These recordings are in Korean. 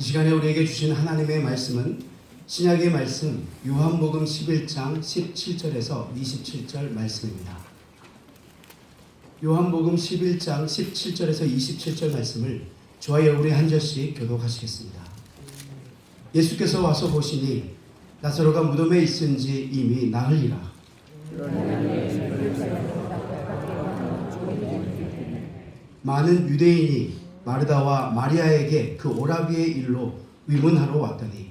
이 시간에 우리에게 주신 하나님의 말씀은 신약의 말씀 요한복음 11장 17절에서 27절 말씀입니다. 요한복음 11장 17절에서 27절 말씀을 저와 여러분이 한 절씩 교독하시겠습니다. 예수께서 와서 보시니 나사로가 무덤에 있은지 이미 나흘이라. 많은 유대인이 마르다와 마리아에게 그 오라비의 일로 위문하러 왔더니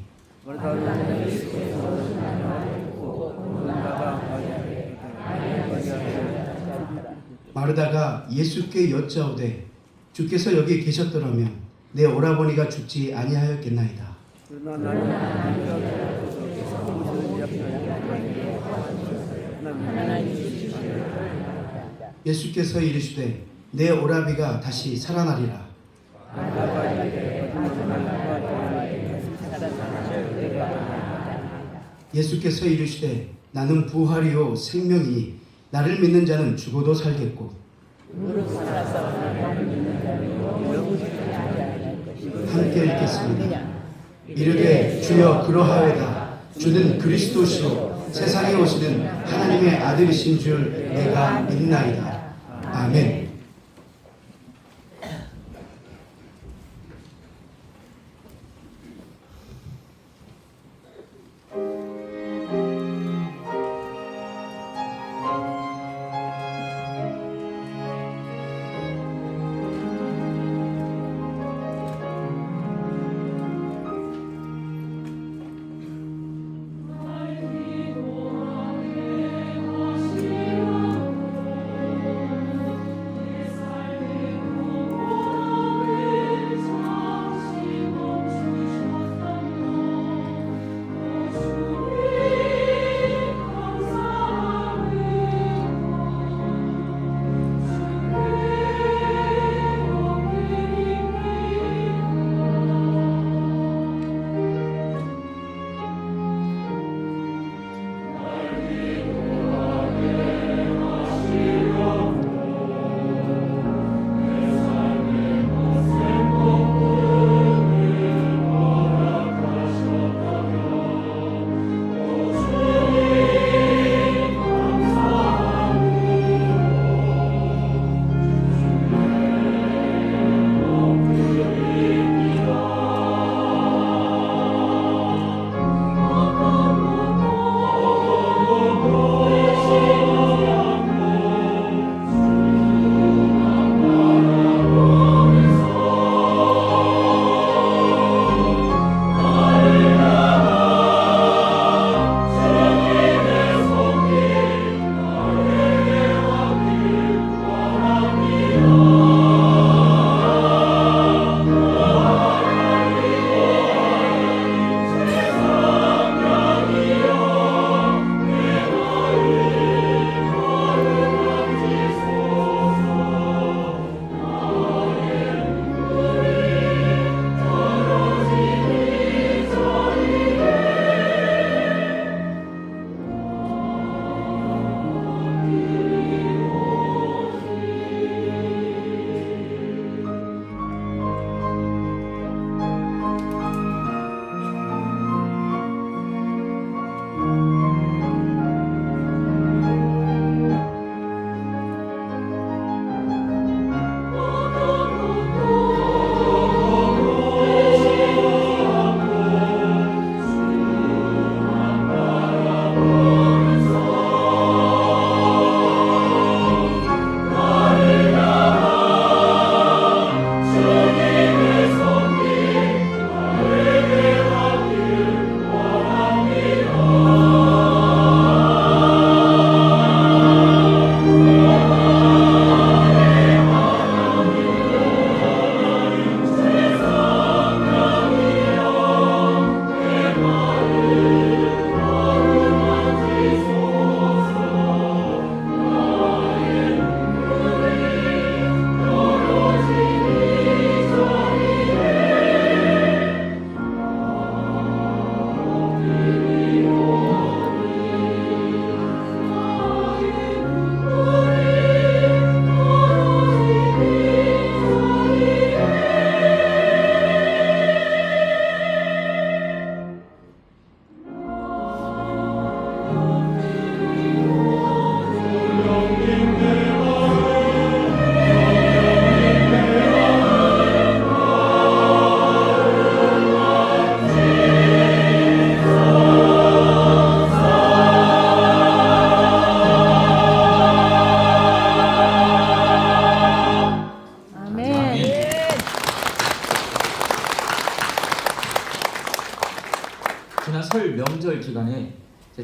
마르다가 예수께 여짜오되 주께서 여기 계셨더라면 내 오라버니가 죽지 아니하였겠나이다. 예수께서 이르시되 내 오라비가 다시 살아나리라. 예수께서 이르시되 나는 부활이요 생명이니 나를 믿는 자는 죽어도 살겠고 함께 읽겠습니다. 이르되 주여 그러하외다. 주는 그리스도시요 세상에 오시는 하나님의 아들이신 줄 내가 믿나이다. 아멘.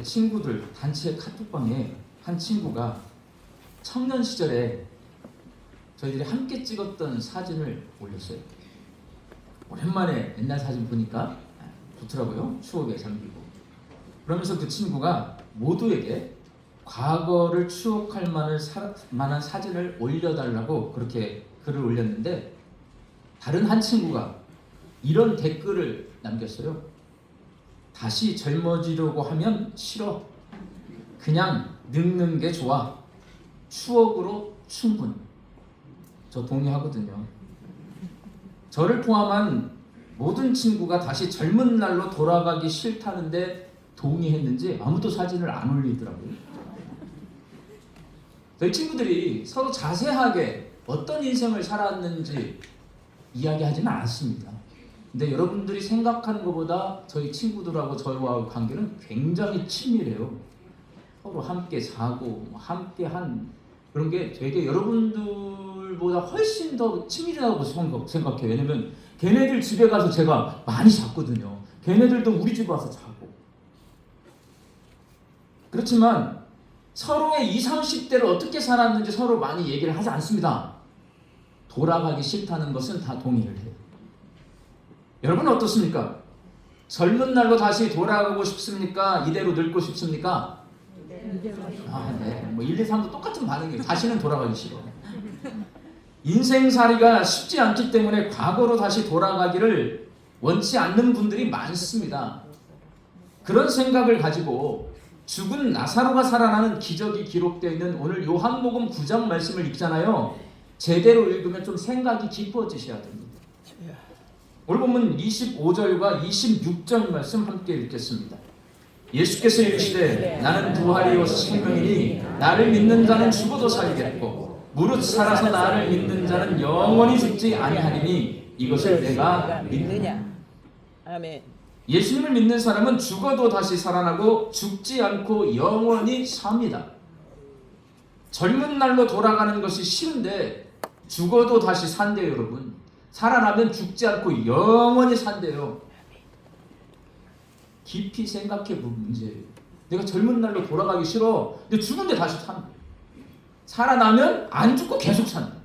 친구들 단체 카톡방에 한 친구가 청년 시절에 저희들이 함께 찍었던 사진을 올렸어요. 오랜만에 옛날 사진 보니까 좋더라고요. 추억에 잠기고. 그러면서 그 친구가 모두에게 과거를 추억할 만한 사진을 올려달라고 그렇게 글을 올렸는데, 다른 한 친구가 이런 댓글을 남겼어요. 다시 젊어지려고 하면 싫어. 그냥 늙는 게 좋아. 추억으로 충분. 저 동의하거든요. 저를 포함한 모든 친구가 다시 젊은 날로 돌아가기 싫다는데 동의했는지 아무도 사진을 안 올리더라고요. 저희 친구들이 서로 자세하게 어떤 인생을 살았는지 이야기하지는 않았습니다. 근데 여러분들이 생각하는 것보다 저희 친구들하고 저희와 관계는 굉장히 친밀해요. 서로 함께 자고 함께 한 그런 게 되게 여러분들보다 훨씬 더 친밀하다고 생각해요. 왜냐면 걔네들 집에 가서 제가 많이 잤거든요. 걔네들도 우리 집에 와서 자고. 그렇지만 서로의 20, 30대를 어떻게 살았는지 서로 많이 얘기를 하지 않습니다. 돌아가기 싫다는 것은 다 동의를 해요. 여러분은 어떻습니까? 젊은 날로 다시 돌아가고 싶습니까? 이대로 늙고 싶습니까? 네. 뭐 1, 2, 3도 똑같은 반응이에요. 다시는 돌아가기 싫어. 인생살이가 쉽지 않기 때문에 과거로 다시 돌아가기를 원치 않는 분들이 많습니다. 그런 생각을 가지고 죽은 나사로가 살아나는 기적이 기록되어 있는 오늘 요한복음 9장 말씀을 읽잖아요. 제대로 읽으면 좀 생각이 깊어지셔야 됩니다. 오늘 보면 25절과 26절 말씀 함께 읽겠습니다. 예수께서 이르시되 나는 부활이요 생명이니 나를 믿는 자는 죽어도 살겠고 무릇 살아서 나를 믿는 자는 영원히 죽지 아니하리니 이것을 내가 믿느냐. 아멘. 예수님을 믿는 사람은 죽어도 다시 살아나고 죽지 않고 영원히 삽니다. 젊은 날로 돌아가는 것이 쉬운데 죽어도 다시 산대요, 여러분. 살아나면 죽지 않고 영원히 산대요. 깊이 생각해 볼 문제예요. 내가 젊은 날로 돌아가기 싫어. 근데 죽은데 다시 산다. 살아나면 안 죽고 계속 산다.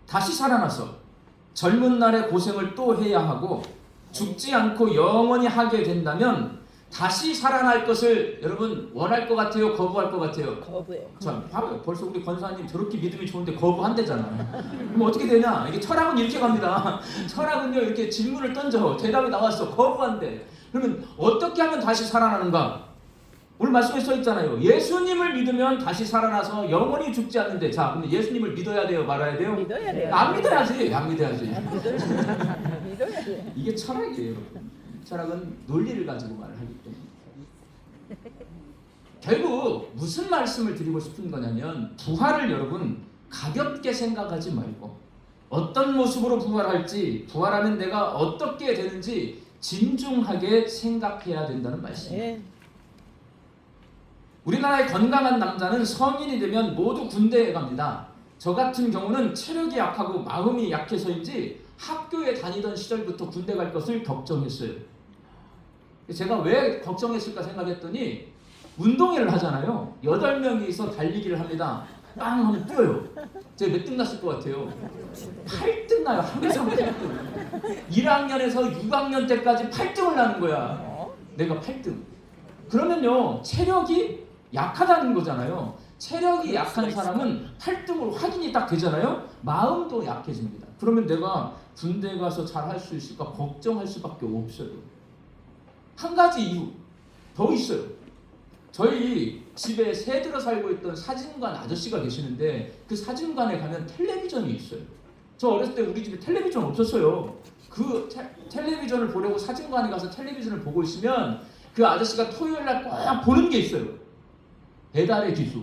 다시 살아나서 젊은 날의 고생을 또 해야 하고 죽지 않고 영원히 하게 된다면 다시 살아날 것을 여러분 원할 것 같아요? 거부할 것 같아요? 거부해요. 자, 봐봐요. 벌써 우리 권사님 저렇게 믿음이 좋은데 거부한대잖아. 그럼 어떻게 되냐? 이게 철학은 이렇게 갑니다. 철학은요, 이렇게 질문을 던져. 대답이 나왔어. 거부한대. 그러면 어떻게 하면 다시 살아나는가? 오늘 말씀에 써 있잖아요. 예수님을 믿으면 다시 살아나서 영원히 죽지 않는데. 자, 근데 예수님을 믿어야 돼요? 말아야 돼요? 믿어야 돼요. 안 믿어야지. 안 믿어야지. 믿어야 돼. 이게 철학이에요, 여러분. 철학은 논리를 가지고 말을 하기 때문에. 결국 무슨 말씀을 드리고 싶은 거냐면 부활을 여러분 가볍게 생각하지 말고 어떤 모습으로 부활할지, 부활하면 내가 어떻게 되는지 진중하게 생각해야 된다는 말씀이에요. 네. 우리나라의 건강한 남자는 성인이 되면 모두 군대에 갑니다. 저 같은 경우는 체력이 약하고 마음이 약해서인지 학교에 다니던 시절부터 군대 갈 것을 걱정했어요. 제가 왜 걱정했을까 생각했더니 운동회를 하잖아요. 8명이서 달리기를 합니다. 빵 하면 뛰어요. 제가 몇 등 났을 것 같아요? 8등 나요. 항상 8등. 1학년에서 6학년 때까지 8등을 나는 거야. 내가 8등. 그러면요, 체력이 약하다는 거잖아요. 체력이 약한 사람은 8등으로 확인이 딱 되잖아요. 마음도 약해집니다. 그러면 내가 군대 가서 잘 할 수 있을까 걱정할 수밖에 없어요. 한 가지 이유 더 있어요. 저희 집에 새들어 살고 있던 사진관 아저씨가 계시는데 그 사진관에 가면 텔레비전이 있어요. 저 어렸을 때 우리 집에 텔레비전 없었어요. 그 텔레비전을 보려고 사진관에 가서 텔레비전을 보고 있으면 그 아저씨가 토요일날 꼭 보는 게 있어요. 배달의 기수.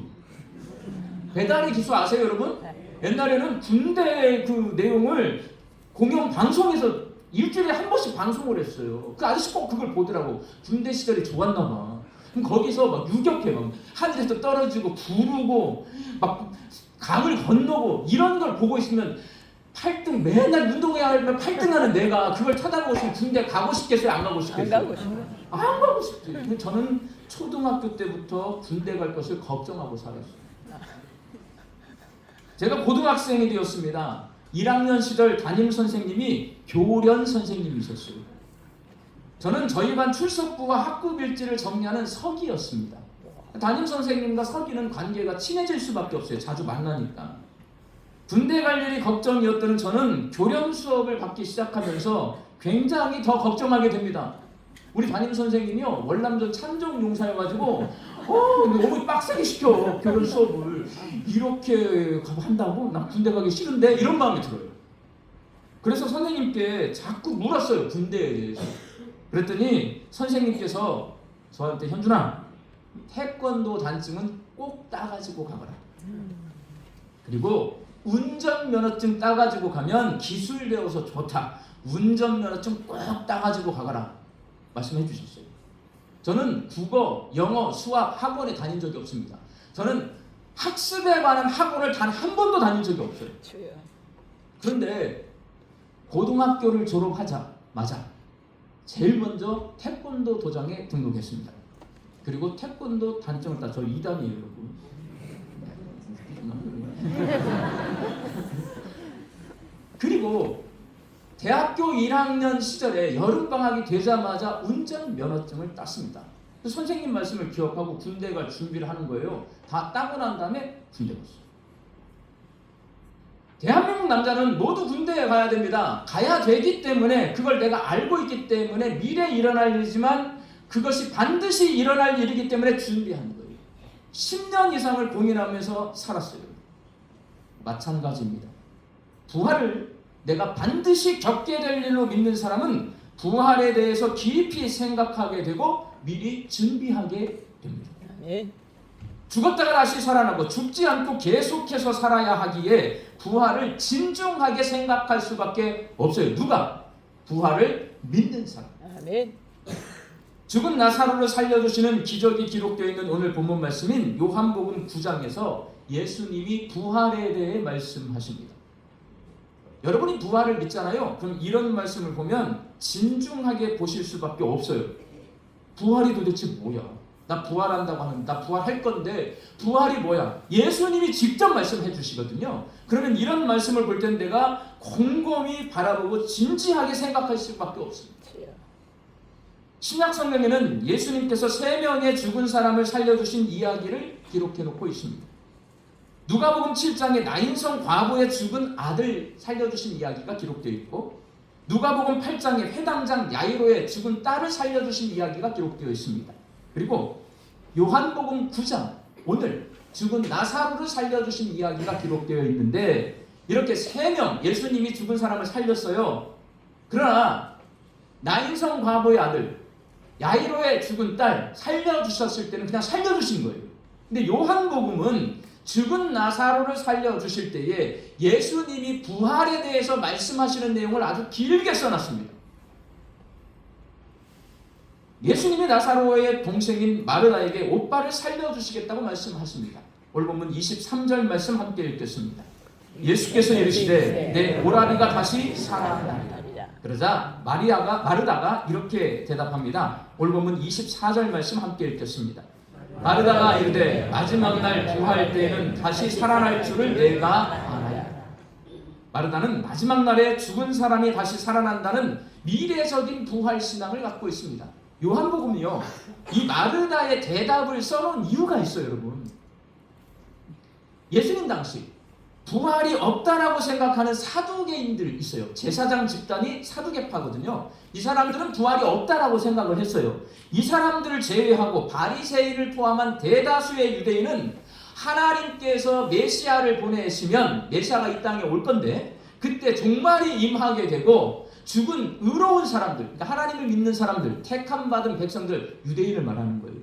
배달의 기수 아세요, 여러분? 옛날에는 군대 그 내용을 공영 방송에서 일주일에 한 번씩 방송을 했어요. 그 아저씨 꼭 그걸 보더라고. 군대 시절이 좋았나 봐. 그럼 거기서 막 유격해, 막 하늘에서 떨어지고 구르고 막 강을 건너고 이런 걸 보고 있으면 8등 맨날 운동회하면 8등하는 내가 그걸 쳐다보고 있으면 군대 가고 싶겠어요? 안 가고 싶겠어요? 안 가고 싶어. 안 가고 싶지. 저는 초등학교 때부터 군대 갈 것을 걱정하고 살았어요. 제가 고등학생이 되었습니다. 1학년 시절 담임 선생님이 교련 선생님이셨어요. 저는 저희 반 출석부와 학급 일지를 정리하는 서기였습니다. 담임 선생님과 서기는 관계가 친해질 수밖에 없어요. 자주 만나니까. 군대 갈 일이 걱정이었던 저는 교련 수업을 받기 시작하면서 굉장히 더 걱정하게 됩니다. 우리 담임 선생님이요, 월남전 참정 용사여가지고 너무 빡세게 시켜 교련 수업을. 이렇게 한다고? 나 군대 가기 싫은데? 이런 마음이 들어요. 그래서 선생님께 자꾸 물었어요, 군대에 대해서. 그랬더니 선생님께서 저한테, 현준아, 태권도 단증은 꼭 따가지고 가거라. 그리고 운전면허증 따가지고 가면 기술 배워서 좋다. 운전면허증 꼭 따가지고 가거라. 말씀해 주셨어요. 저는 국어, 영어, 수학 학원에 다닌 적이 없습니다. 저는 학습에 관한 학원을 단 한 번도 다닌 적이 없어요. 주여. 그런데 고등학교를 졸업하자마자 제일 먼저 태권도 도장에 등록했습니다. 그리고 태권도 단증을 따. 저 2단이에요, 여러분. 그리고 대학교 1학년 시절에 여름방학이 되자마자 운전면허증을 땄습니다. 선생님 말씀을 기억하고 군대 갈 준비를 하는 거예요. 다 따고 난 다음에 군대 갔어요. 대한민국 남자는 모두 군대에 가야 됩니다. 가야 되기 때문에, 그걸 내가 알고 있기 때문에 미래에 일어날 일이지만 그것이 반드시 일어날 일이기 때문에 준비하는 거예요. 10년 이상을 고민하면서 살았어요. 마찬가지입니다. 부활을 내가 반드시 겪게 될 일로 믿는 사람은 부활에 대해서 깊이 생각하게 되고 미리 준비하게 됩니다. 아멘. 죽었다가 다시 살아나고 죽지 않고 계속해서 살아야 하기에 부활을 진중하게 생각할 수밖에 없어요. 누가? 부활을 믿는 사람. 아멘. 죽은 나사로를 살려주시는 기적이 기록되어 있는 오늘 본문 말씀인 요한복음 9장에서 예수님이 부활에 대해 말씀하십니다. 여러분이 부활을 믿잖아요. 그럼 이런 말씀을 보면 진중하게 보실 수밖에 없어요. 부활이 도대체 뭐야? 나 부활한다고 하는데, 나 부활할 건데 부활이 뭐야? 예수님이 직접 말씀해 주시거든요. 그러면 이런 말씀을 볼 땐 내가 곰곰이 바라보고 진지하게 생각할 수밖에 없습니다. 신약 성경에는 예수님께서 3명의 죽은 사람을 살려주신 이야기를 기록해 놓고 있습니다. 누가복음 7장에 나인성 과부의 죽은 아들 살려주신 이야기가 기록되어 있고, 누가복음 8장에 회당장 야이로의 죽은 딸을 살려주신 이야기가 기록되어 있습니다. 그리고 요한복음 9장, 오늘 죽은 나사로를 살려주신 이야기가 기록되어 있는데, 이렇게 3명 예수님이 죽은 사람을 살렸어요. 그러나 나인성 과부의 아들 야이로의 죽은 딸 살려주셨을 때는 그냥 살려주신 거예요. 근데 요한복음은 죽은 나사로를 살려주실 때에 예수님이 부활에 대해서 말씀하시는 내용을 아주 길게 써놨습니다. 예수님이 나사로의 동생인 마르다에게 오빠를 살려주시겠다고 말씀하십니다. 오늘 본문 23절 말씀 함께 읽겠습니다. 예수께서 이르시되 내 오라비가 다시 살아나리라. 그러자 마르다가 이렇게 대답합니다. 오늘 본문 24절 말씀 함께 읽겠습니다. 마르다가 이르되 마지막 날 부활 때에는 다시 살아날 줄을 내가 아나이다. 마르다는 마지막 날에 죽은 사람이 다시 살아난다는 미래적인 부활 신앙을 갖고 있습니다. 요한복음이요, 이 마르다의 대답을 써놓은 이유가 있어요, 여러분. 예수님 당시 부활이 없다라고 생각하는 사두개인들 있어요. 제사장 집단이 사두개파거든요. 이 사람들은 부활이 없다라고 생각을 했어요. 이 사람들을 제외하고 바리새인을 포함한 대다수의 유대인은 하나님께서 메시아를 보내시면 메시아가 이 땅에 올 건데 그때 종말이 임하게 되고 죽은 의로운 사람들, 그러니까 하나님을 믿는 사람들, 택함 받은 백성들, 유대인을 말하는 거예요.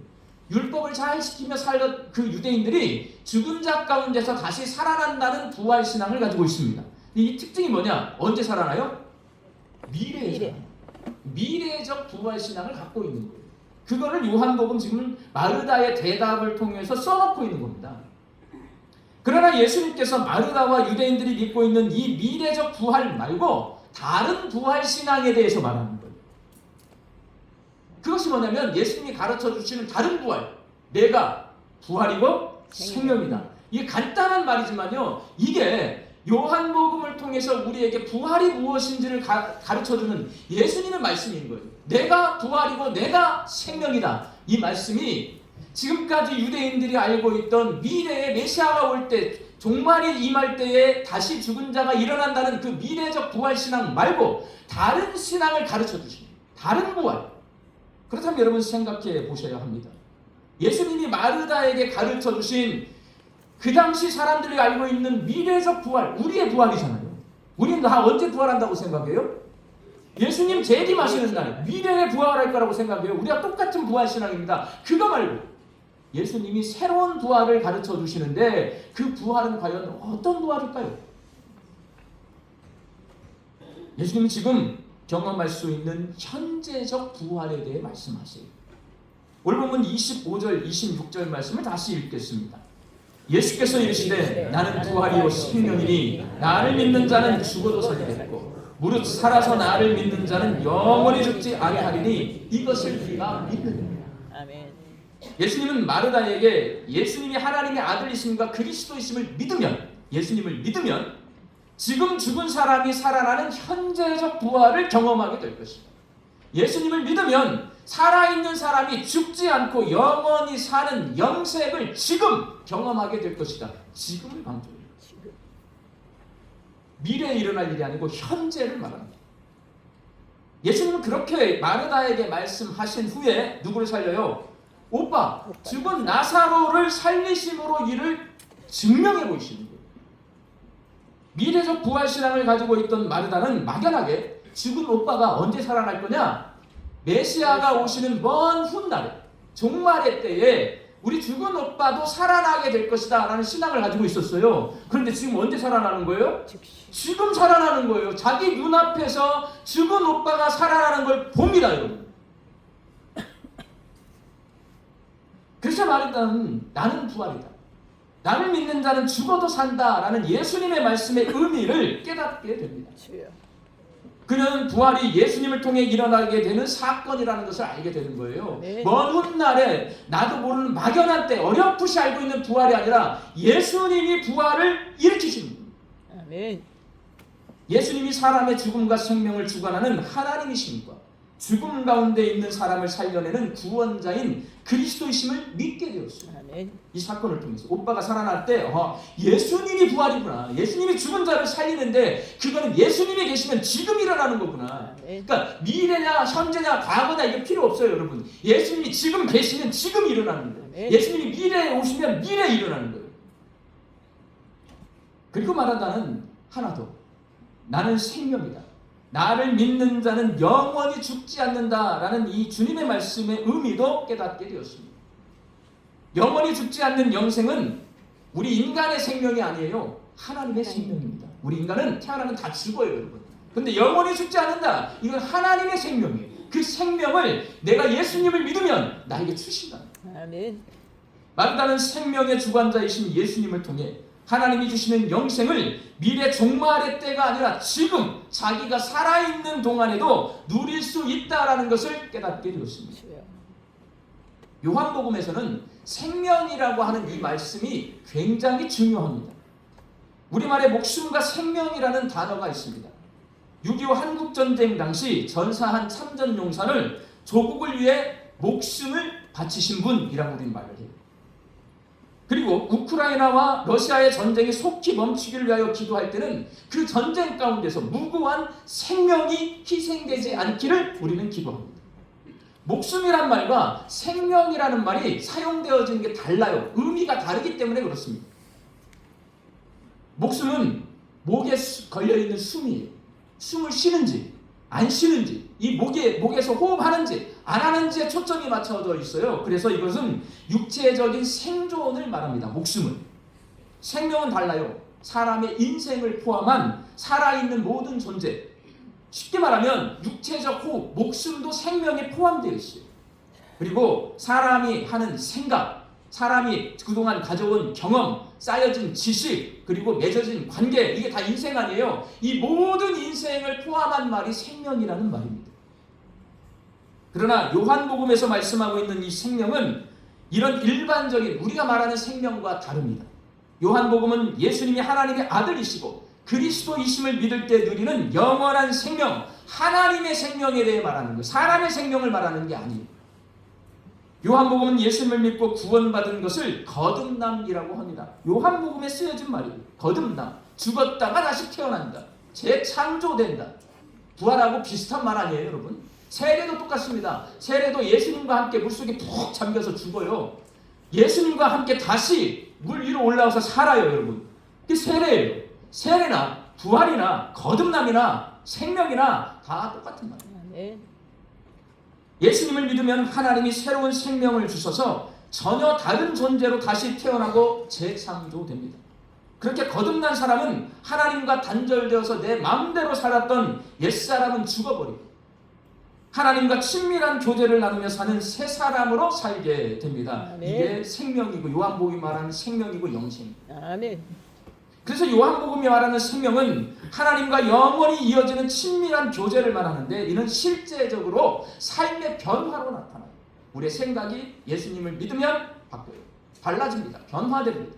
율법을 잘 지키며 살던 그 유대인들이 죽은 자 가운데서 다시 살아난다는 부활 신앙을 가지고 있습니다. 이 특징이 뭐냐? 언제 살아나요? 미래에. 미래적 부활 신앙을 갖고 있는 거예요. 그거를 요한복음 지금 마르다의 대답을 통해서 써놓고 있는 겁니다. 그러나 예수님께서 마르다와 유대인들이 믿고 있는 이 미래적 부활 말고 다른 부활 신앙에 대해서 말하는 거예요. 그것이 뭐냐면 예수님이 가르쳐 주시는 다른 부활. 내가 부활이고 생명이다. 이게 간단한 말이지만요. 이게 요한복음을 통해서 우리에게 부활이 무엇인지를 가르쳐주는 예수님의 말씀인 거예요. 내가 부활이고 내가 생명이다. 이 말씀이 지금까지 유대인들이 알고 있던 미래의 메시아가 올 때, 종말이 임할 때에 다시 죽은 자가 일어난다는 그 미래적 부활 신앙 말고 다른 신앙을 가르쳐 주십니다. 다른 부활. 그렇다면 여러분 생각해 보셔야 합니다. 예수님이 마르다에게 가르쳐 주신 그 당시 사람들이 알고 있는 미래적 부활, 우리의 부활이잖아요. 우리는 다 언제 부활한다고 생각해요? 예수님 재림하시는 날 미래에 부활할 거라고 생각해요. 우리가 똑같은 부활 신앙입니다. 그거 말고 예수님이 새로운 부활을 가르쳐 주시는데 그 부활은 과연 어떤 부활일까요? 예수님은 지금 경험할 수 있는 현재적 부활에 대해 말씀하세요. 오늘 보면 25절, 26절 말씀을 다시 읽겠습니다. 예수께서 이르시되 나는 부활이요 생명이니 나를 믿는 자는 죽어도 살겠고 무릇 살아서 나를 믿는 자는 영원히 죽지 아니하리니 이것을 우리가 믿느니라. 아멘. 예수님은 마르다에게 예수님이 하나님의 아들이심과 그리스도이심을 믿으면, 예수님을 믿으면 지금 죽은 사람이 살아나는 현재적 부활을 경험하게 될 것입니다. 예수님을 믿으면 살아있는 사람이 죽지 않고 영원히 사는 영생을 지금 경험하게 될 것이다. 지금을 강조해요. 미래에 일어날 일이 아니고 현재를 말합니다. 예수님은 그렇게 마르다에게 말씀하신 후에 누구를 살려요? 오빠, 죽은 나사로를 살리심으로 이를 증명해 보이시는 거예요. 미래적 부활신앙을 가지고 있던 마르다는 막연하게 죽은 오빠가 언제 살아날 거냐? 메시아가 오시는 먼 훗날에, 종말의 때에 우리 죽은 오빠도 살아나게 될 것이다 라는 신앙을 가지고 있었어요. 그런데 지금 언제 살아나는 거예요? 지금 살아나는 거예요. 자기 눈앞에서 죽은 오빠가 살아나는 걸 봅니다, 여러분. 그래서 마르다는 나는 부활이다. 나를 믿는 자는 죽어도 산다라는 예수님의 말씀의 의미를 깨닫게 됩니다. 그는 부활이 예수님을 통해 일어나게 되는 사건이라는 것을 알게 되는 거예요. 네. 먼 훗날에 나도 모르는 막연한 때 어렴풋이 알고 있는 부활이 아니라 예수님이 부활을 일으키시는 거예요. 아멘. 예수님이 사람의 죽음과 생명을 주관하는 하나님이십니까? 죽음 가운데 있는 사람을 살려내는 구원자인 그리스도이심을 믿게 되었어요. 아멘. 이 사건을 통해서 오빠가 살아날 때 예수님이 부활이구나. 예수님이 죽은 자를 살리는데 그거는 예수님이 계시면 지금 일어나는 거구나. 그러니까 미래냐 현재냐 과거냐 이게 필요 없어요, 여러분. 예수님이 지금 계시면 지금 일어나는 거예요. 예수님이 미래에 오시면 미래에 일어나는 거예요. 그리고 말한다는 하나 더. 나는 생명이다. 나를 믿는 자는 영원히 죽지 않는다라는 이 주님의 말씀의 의미도 깨닫게 되었습니다. 영원히 죽지 않는 영생은 우리 인간의 생명이 아니에요. 하나님의 생명입니다. 우리 인간은 태어나면 다 죽어요, 여러분. 근데 영원히 죽지 않는다. 이건 하나님의 생명이에요. 그 생명을 내가 예수님을 믿으면 나에게 주신다. 아멘. 마르다는 생명의 주관자이신 예수님을 통해 하나님이 주시는 영생을 미래 종말의 때가 아니라 지금 자기가 살아있는 동안에도 누릴 수 있다라는 것을 깨닫게 되었습니다. 요한복음에서는 생명이라고 하는 이 말씀이 굉장히 중요합니다. 우리말에 목숨과 생명이라는 단어가 있습니다. 6.25 한국전쟁 당시 전사한 참전용사를 조국을 위해 목숨을 바치신 분이라고 우리는 말을 해요. 그리고 우크라이나와 러시아의 전쟁이 속히 멈추기를 위하여 기도할 때는 그 전쟁 가운데서 무고한 생명이 희생되지 않기를 우리는 기도합니다. 목숨이란 말과 생명이라는 말이 사용되어지는 게 달라요. 의미가 다르기 때문에 그렇습니다. 목숨은 목에 걸려있는 숨이에요. 숨을 쉬는지 안 쉬는지, 이 목에서 호흡하는지 안 하는지에 초점이 맞춰져 있어요. 그래서 이것은 육체적인 생존을 말합니다. 목숨은. 생명은 달라요. 사람의 인생을 포함한 살아있는 모든 존재. 쉽게 말하면 육체적 호흡, 목숨도 생명에 포함되어 있어요. 그리고 사람이 하는 생각, 사람이 그동안 가져온 경험, 쌓여진 지식, 그리고 맺어진 관계, 이게 다 인생 아니에요. 이 모든 인생을 포함한 말이 생명이라는 말입니다. 그러나 요한복음에서 말씀하고 있는 이 생명은 이런 일반적인 우리가 말하는 생명과 다릅니다. 요한복음은 예수님이 하나님의 아들이시고 그리스도이심을 믿을 때 누리는 영원한 생명, 하나님의 생명에 대해 말하는 거예요. 사람의 생명을 말하는 게 아니에요. 요한복음은 예수님을 믿고 구원받은 것을 거듭남이라고 합니다. 요한복음에 쓰여진 말이에요. 거듭남, 죽었다가 다시 태어난다, 재창조된다. 부활하고 비슷한 말 아니에요, 여러분? 세례도 똑같습니다. 세례도 예수님과 함께 물속에 푹 잠겨서 죽어요. 예수님과 함께 다시 물 위로 올라와서 살아요, 여러분. 그게 세례예요. 세례나 부활이나 거듭남이나 생명이나 다 똑같은 말이에요. 아멘. 예수님을 믿으면 하나님이 새로운 생명을 주셔서 전혀 다른 존재로 다시 태어나고 재창조됩니다. 그렇게 거듭난 사람은 하나님과 단절되어서 내 마음대로 살았던 옛사람은 죽어버리고 하나님과 친밀한 교제를 나누며 사는 새 사람으로 살게 됩니다. 아멘. 이게 생명이고 요한복음이 말하는 생명이고 영생. 아멘. 그래서 요한복음이 말하는 생명은 하나님과 영원히 이어지는 친밀한 교제를 말하는데 이는 실제적으로 삶의 변화로 나타나요. 우리의 생각이 예수님을 믿으면 바뀌어요. 달라집니다. 변화됩니다.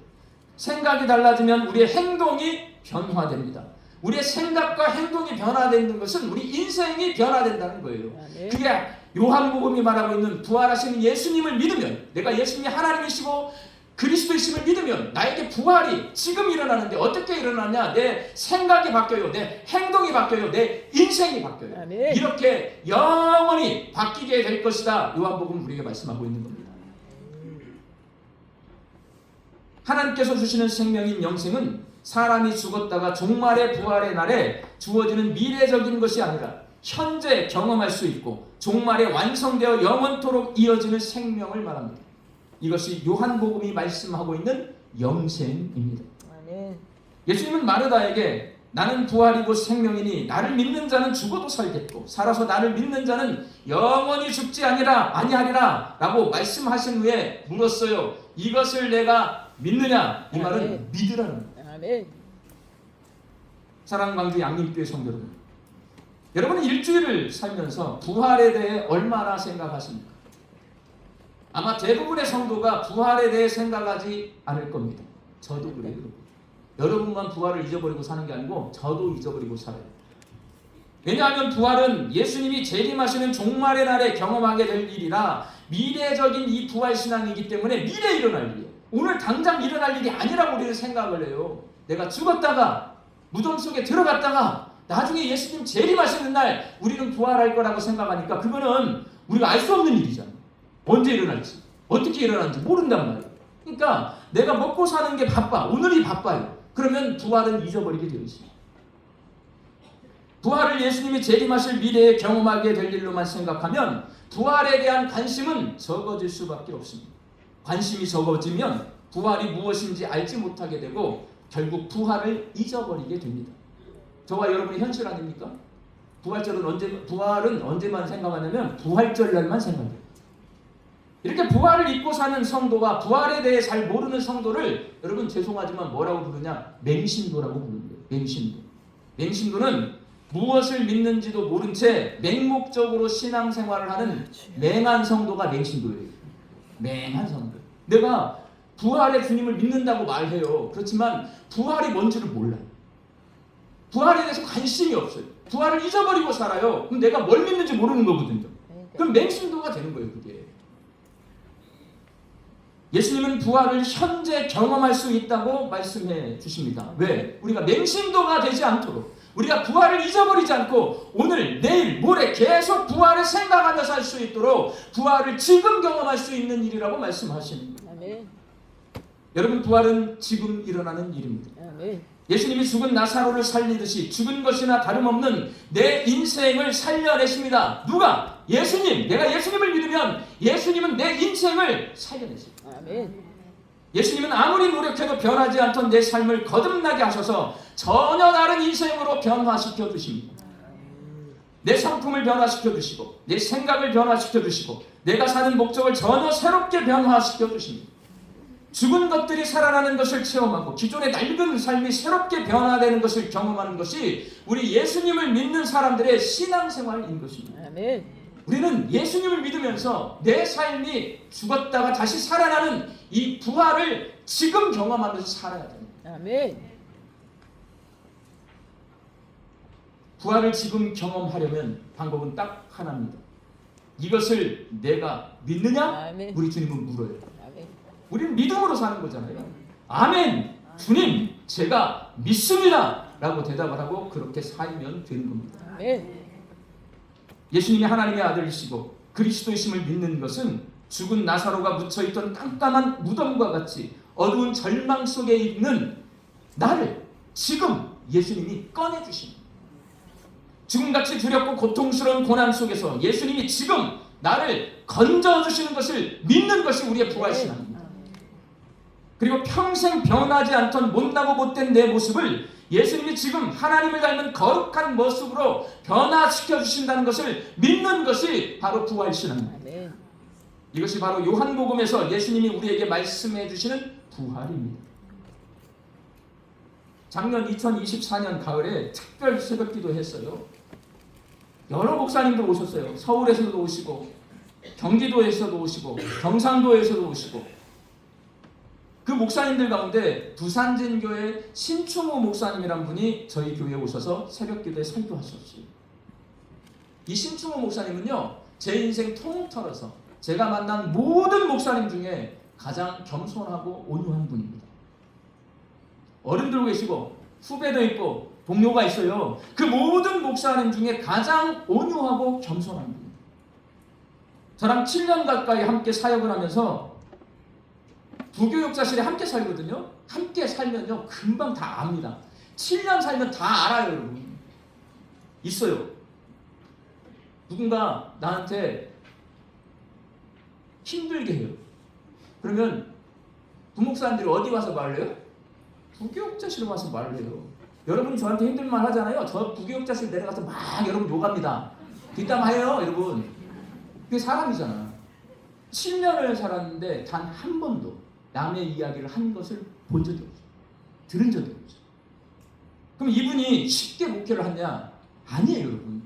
생각이 달라지면 우리의 행동이 변화됩니다. 우리의 생각과 행동이 변화되는 것은 우리 인생이 변화된다는 거예요. 그게 요한복음이 말하고 있는 부활하시는 예수님을 믿으면, 내가 예수님이 하나님이시고 그리스도이심을 믿으면 나에게 부활이 지금 일어나는데 어떻게 일어나냐? 내 생각이 바뀌어요. 내 행동이 바뀌어요. 내 인생이 바뀌어요. 아멘. 이렇게 영원히 바뀌게 될 것이다. 요한복음 우리에게 말씀하고 있는 겁니다. 하나님께서 주시는 생명인 영생은 사람이 죽었다가 종말의 부활의 날에 주어지는 미래적인 것이 아니라 현재 경험할 수 있고 종말에 완성되어 영원토록 이어지는 생명을 말합니다. 이것이 요한복음이 말씀하고 있는 영생입니다. 아멘. 예수님은 마르다에게 나는 부활이고 생명이니 나를 믿는 자는 죽어도 살겠고 살아서 나를 믿는 자는 영원히 죽지 아니하리라 라고 말씀하신 후에 물었어요. 이것을 내가 믿느냐? 이 말은 아멘. 믿으라는 거예요. 아멘. 사랑하는 광주 양림교회 성도 여러분, 여러분은 일주일을 살면서 부활에 대해 얼마나 생각하십니까? 아마 대부분의 성도가 부활에 대해 생각하지 않을 겁니다. 저도 그래요. 여러분만 부활을 잊어버리고 사는 게 아니고 저도 잊어버리고 살아요. 왜냐하면 부활은 예수님이 재림하시는 종말의 날에 경험하게 될 일이라 미래적인 이 부활신앙이기 때문에 미래에 일어날 일이에요. 오늘 당장 일어날 일이 아니라고 우리는 생각을 해요. 내가 죽었다가 무덤 속에 들어갔다가 나중에 예수님 재림하시는 날 우리는 부활할 거라고 생각하니까 그거는 우리가 알 수 없는 일이잖아요. 언제 일어날지, 어떻게 일어나는지 모른단 말이에요. 그러니까 내가 먹고 사는 게 바빠, 오늘이 바빠요. 그러면 부활은 잊어버리게 되어 있습니다. 부활을 예수님이 재림하실 미래에 경험하게 될 일로만 생각하면 부활에 대한 관심은 적어질 수밖에 없습니다. 관심이 적어지면 부활이 무엇인지 알지 못하게 되고 결국 부활을 잊어버리게 됩니다. 저와 여러분의 현실 아닙니까? 부활은 언제만 생각하냐면 부활절 날만 생각해요. 이렇게 부활을 잊고 사는 성도와 부활에 대해 잘 모르는 성도를 여러분 죄송하지만 뭐라고 부르냐? 맹신도라고 부르는 거예요. 맹신도. 맹신도는 무엇을 믿는지도 모른 채 맹목적으로 신앙생활을 하는 맹한 성도가 맹신도예요. 맹한 성도. 내가 부활의 주님을 믿는다고 말해요. 그렇지만 부활이 뭔지를 몰라요. 부활에 대해서 관심이 없어요. 부활을 잊어버리고 살아요. 그럼 내가 뭘 믿는지 모르는 거거든요. 그럼 맹신도가 되는 거예요, 그게. 예수님은 부활을 현재 경험할 수 있다고 말씀해 주십니다. 왜? 우리가 맹신도가 되지 않도록, 우리가 부활을 잊어버리지 않고 오늘, 내일, 모레 계속 부활을 생각하며 살 수 있도록 부활을 지금 경험할 수 있는 일이라고 말씀하시는 거예요. 아멘. 여러분, 부활은 지금 일어나는 일입니다. 아멘. 예수님이 죽은 나사로를 살리듯이 죽은 것이나 다름없는 내 인생을 살려내십니다. 누가? 예수님. 내가 예수님을 믿으면 예수님은 내 인생을 살려내십니다. 아멘. 예수님은 아무리 노력해도 변하지 않던 내 삶을 거듭나게 하셔서 전혀 다른 인생으로 변화시켜 주십니다. 내 성품을 변화시켜 주시고 내 생각을 변화시켜 주시고 내가 사는 목적을 전혀 새롭게 변화시켜 주십니다. 죽은 것들이 살아나는 것을 체험하고 기존의 낡은 삶이 새롭게 변화되는 것을 경험하는 것이 우리 예수님을 믿는 사람들의 신앙생활인 것입니다. 아멘. 우리는 예수님을 믿으면서 내 삶이 죽었다가 다시 살아나는 이 부활을 지금 경험하면서 살아야 됩니다. 아멘. 부활을 지금 경험하려면 방법은 딱 하나입니다. 이것을 내가 믿느냐? 아멘. 우리 주님은 물어요. 아멘. 우리는 믿음으로 사는 거잖아요. 아멘. 주님, 제가 믿습니다. 라고 대답을 하고 그렇게 살면 되는 겁니다. 아멘. 예수님이 하나님의 아들이시고 그리스도이심을 믿는 것은 죽은 나사로가 묻혀있던 깜깜한 무덤과 같이 어두운 절망 속에 있는 나를 지금 예수님이 꺼내주십니다. 죽음같이 두렵고 고통스러운 고난 속에서 예수님이 지금 나를 건져주시는 것을 믿는 것이 우리의 부활신앙입니다. 그리고 평생 변하지 않던 못나고 못된 내 모습을 예수님이 지금 하나님을 닮은 거룩한 모습으로 변화시켜 주신다는 것을 믿는 것이 바로 부활신앙입니다. 아멘. 이것이 바로 요한복음에서 예수님이 우리에게 말씀해 주시는 부활입니다. 작년 2024년 가을에 특별 새벽기도 했어요. 여러 목사님들 오셨어요. 서울에서도 오시고 경기도에서도 오시고 경상도에서도 오시고 그 목사님들 가운데 부산진교회 신충호 목사님이란 분이 저희 교회에 오셔서 새벽기도에 설교하셨어요. 이 신충호 목사님은요, 제 인생 통 털어서 제가 만난 모든 목사님 중에 가장 겸손하고 온유한 분입니다. 어른들도 계시고 후배도 있고 동료가 있어요. 그 모든 목사님 중에 가장 온유하고 겸손한 분입니다. 저랑 7년 가까이 함께 사역을 하면서 부교육자실에 함께 살거든요. 함께 살면요 금방 다 압니다. 7년 살면 다 알아요, 여러분. 있어요. 누군가 나한테 힘들게 해요. 그러면 부목사님들이 어디 와서 말을 해요? 부교육자실에 와서 말을 해요. 여러분이 저한테 힘든 말 하잖아요. 저 부교육자실 내려가서 막 여러분 욕합니다. 뒷담화해요, 여러분. 그게 사람이잖아. 7년을 살았는데 단 한 번도 남의 이야기를 한 것을 본 적이 없어요. 들은 적이 없어요. 그럼 이분이 쉽게 목회를 하냐? 아니에요, 여러분.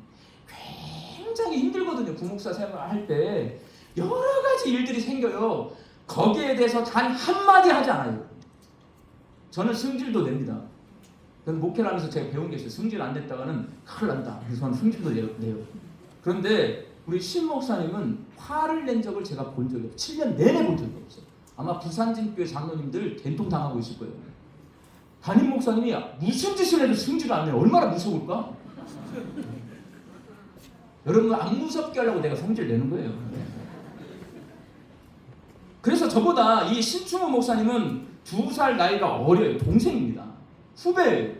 굉장히 힘들거든요. 부목사 생활할 때 여러 가지 일들이 생겨요. 거기에 대해서 단 한마디 하지 않아요. 저는 승질도 냅니다. 목회를 하면서 제가 배운 게 있어요. 승질 안 냈다가는 큰일 난다. 그래서 저는 승질도 내요. 그런데 우리 신 목사님은 화를 낸 적을 제가 본 적이 없어요. 7년 내내 본 적이 없어요. 아마 부산진교회 장로님들 된통 당하고 있을 거예요. 담임 목사님이 무슨 짓을 해도 승질을 안 내요. 얼마나 무서울까? 여러분 안 무섭게 하려고 내가 성질 내는 거예요. 그래서 저보다 이 신충호 목사님은 2살 나이가 어려요. 동생입니다. 후배예요.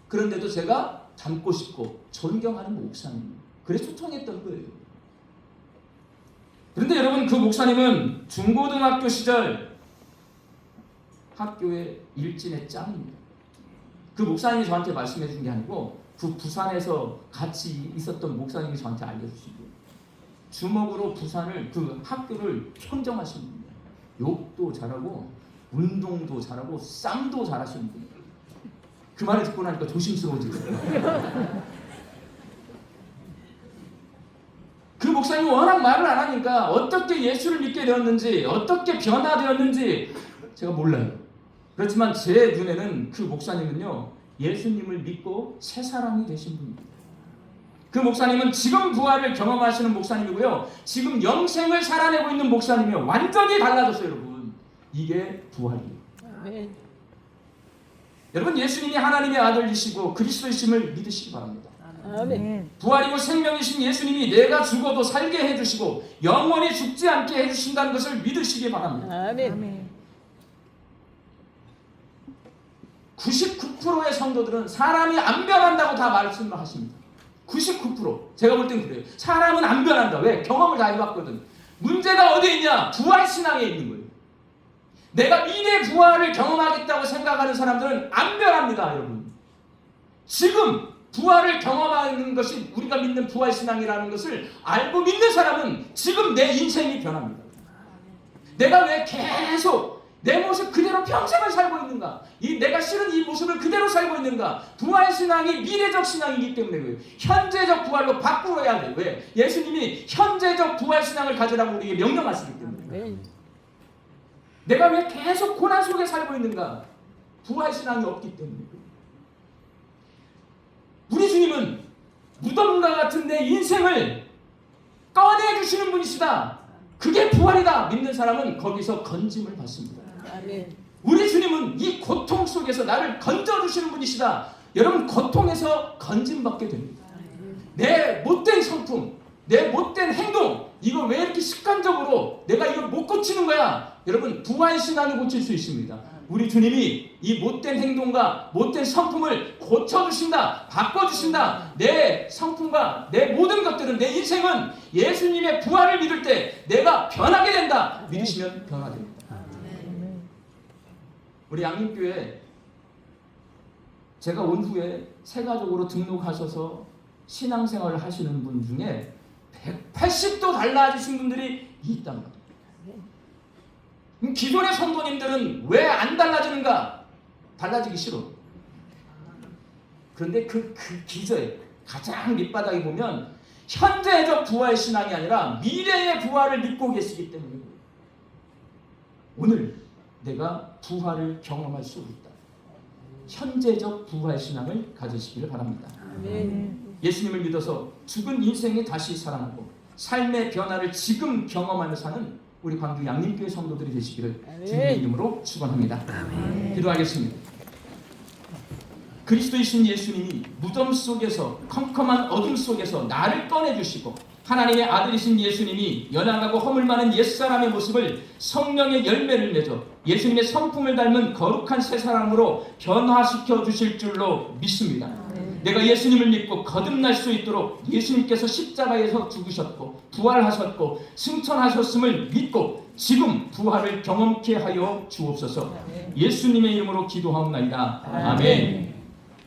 그런데도 제가 닮고 싶고 존경하는 목사님. 그래서 소통했던 거예요. 그런데 여러분 그 목사님은 중고등학교 시절 학교의 일진의 짱입니다. 그 목사님이 저한테 말씀해 준 게 아니고 그 부산에서 같이 있었던 목사님이 저한테 알려주신 거예요. 주먹으로 부산을 그 학교를 평정하신 분이에요. 욕도 잘하고 운동도 잘하고 쌈도 잘하시는 분이에요. 그 말을 듣고 나니까 조심스러워지더라고요. 그 목사님이 워낙 말을 안 하니까 어떻게 예수를 믿게 되었는지 어떻게 변화되었는지 제가 몰라요. 그렇지만 제 눈에는 그 목사님은요 예수님을 믿고 새 사람이 되신 분입니다. 그 목사님은 지금 부활을 경험하시는 목사님이고요. 지금 영생을 살아내고 있는 목사님이에요. 완전히 달라졌어요, 여러분. 이게 부활이에요. 아멘. 여러분 예수님이 하나님의 아들이시고 그리스도이심을 믿으시기 바랍니다. 아멘. 부활이고 생명이신 예수님이 내가 죽어도 살게 해주시고 영원히 죽지 않게 해주신다는 것을 믿으시기 바랍니다. 아멘. 99%의 성도들은 사람이 안 변한다고 다 말씀을 하십니다. 99%. 제가 볼 땐 그래요. 사람은 안 변한다. 왜? 경험을 다 해봤거든. 문제가 어디에 있냐? 부활신앙에 있는 거예요. 내가 미래 부활을 경험하겠다고 생각하는 사람들은 안 변합니다, 여러분. 지금 부활을 경험하는 것이 우리가 믿는 부활신앙이라는 것을 알고 믿는 사람은 지금 내 인생이 변합니다. 내가 왜 계속 내 모습 그대로 평생을 살고 있는가? 내가 싫은 이 모습을 그대로 살고 있는가? 부활 신앙이 미래적 신앙이기 때문에 그래요. 현재적 부활로 바꾸어야 돼. 왜? 예수님이 현재적 부활 신앙을 가지라고 우리에게 명령하시기 때문에. 아멘. 내가 왜 계속 고난 속에 살고 있는가? 부활 신앙이 없기 때문에. 우리 주님은 무덤과 같은 내 인생을 꺼내주시는 분이시다. 그게 부활이다. 믿는 사람은 거기서 건짐을 받습니다. 아멘. 우리 주님은 이 고통 속에서 나를 건져주시는 분이시다. 여러분, 고통에서 건짐받게 됩니다. 내 못된 성품, 내 못된 행동, 이거 왜 이렇게 습관적으로 내가 이걸 못 고치는 거야? 여러분, 부활신앙이 고칠 수 있습니다. 우리 주님이 이 못된 행동과 못된 성품을 고쳐주신다, 바꿔주신다. 내 성품과 내 모든 것들은, 내 인생은 예수님의 부활을 믿을 때 내가 변하게 된다. 믿으시면 변화됩니다. 우리 양림교회 제가 온 후에 세가족으로 등록하셔서 신앙생활을 하시는 분 중에 180도 달라지신 분들이 있단 말이에요. 기존의 성도님들은 왜 안 달라지는가? 달라지기 싫어. 그런데 그 기저에 가장 밑바닥에 보면 현재적 부활 신앙이 아니라 미래의 부활을 믿고 계시기 때문에 오늘 내가 부활을 경험할 수 있다. 현재적 부활 신앙을 가지시기를 바랍니다. 아멘. 예수님을 믿어서 죽은 인생이 다시 살아나고 삶의 변화를 지금 경험하며 사는 우리 광주 양림교회 성도들이 되시기를 주님의 이름으로 축원합니다. 기도하겠습니다. 그리스도이신 예수님이 무덤 속에서, 컴컴한 어둠 속에서 나를 꺼내주시고 하나님의 아들이신 예수님이 연약하고 허물 많은 옛사람의 모습을 성령의 열매를 맺어 예수님의 성품을 닮은 거룩한 새 사람으로 변화시켜 주실 줄로 믿습니다. 내가 예수님을 믿고 거듭날 수 있도록 예수님께서 십자가에서 죽으셨고 부활하셨고 승천하셨음을 믿고 지금 부활을 경험케 하여 주옵소서. 예수님의 이름으로 기도하옵나이다. 아멘.